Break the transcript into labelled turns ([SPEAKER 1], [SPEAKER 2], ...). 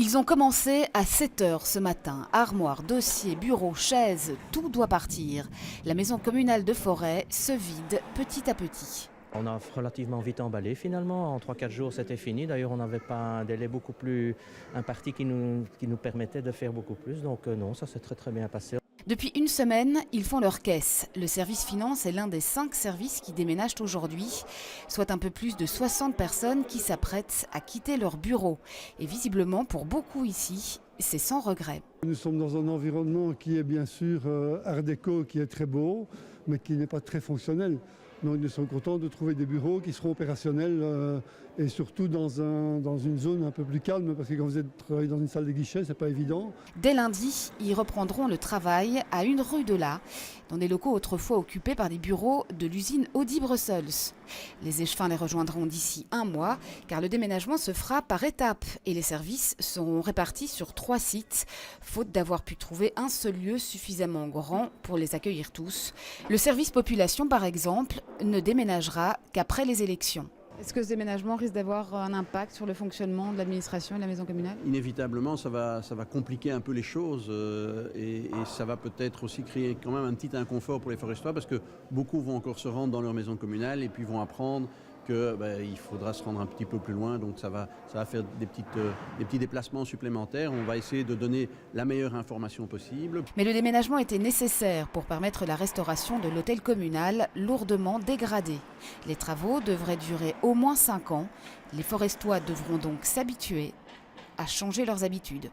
[SPEAKER 1] Ils ont commencé à 7 heures ce matin. Armoires, dossiers, bureaux, chaises, tout doit partir. La maison communale de Forêt se vide petit à petit.
[SPEAKER 2] On a relativement vite emballé finalement, en 3-4 jours c'était fini. D'ailleurs on n'avait pas un délai beaucoup plus imparti qui nous permettait de faire beaucoup plus. Donc non, ça s'est très bien passé.
[SPEAKER 1] Depuis une semaine, ils font leur caisse. Le service finance est l'un des 5 services qui déménagent aujourd'hui, soit un peu plus de 60 personnes qui s'apprêtent à quitter leur bureau. Et visiblement, pour beaucoup ici, c'est sans regret.
[SPEAKER 3] Nous sommes dans un environnement qui est bien sûr art déco, qui est très beau, mais qui n'est pas très fonctionnel. Donc nous sommes contents de trouver des bureaux qui seront opérationnels et surtout dans une zone un peu plus calme, parce que quand vous travaillez dans une salle de guichet, c'est pas évident.
[SPEAKER 1] Dès lundi, ils reprendront le travail à une rue de là, dans des locaux autrefois occupés par des bureaux de l'usine Audi Brussels. Les échevins les rejoindront d'ici un mois, car le déménagement se fera par étapes et les services seront répartis sur 3 sites, faute d'avoir pu trouver un seul lieu suffisamment grand pour les accueillir tous. Le service population, par exemple, ne déménagera qu'après les élections. Est-ce que ce déménagement risque d'avoir un impact sur le fonctionnement de l'administration et de la maison communale ?
[SPEAKER 4] Inévitablement, ça va compliquer un peu les choses et ça va peut-être aussi créer quand même un petit inconfort pour les forestois parce que beaucoup vont encore se rendre dans leur maison communale et puis vont apprendre qu'il faudra se rendre un petit peu plus loin. Donc ça va faire des petits déplacements supplémentaires. On va essayer de donner la meilleure information possible.
[SPEAKER 1] Mais le déménagement était nécessaire pour permettre la restauration de l'hôtel communal lourdement dégradé. Les travaux devraient durer au moins 5 ans. Les forestois devront donc s'habituer à changer leurs habitudes.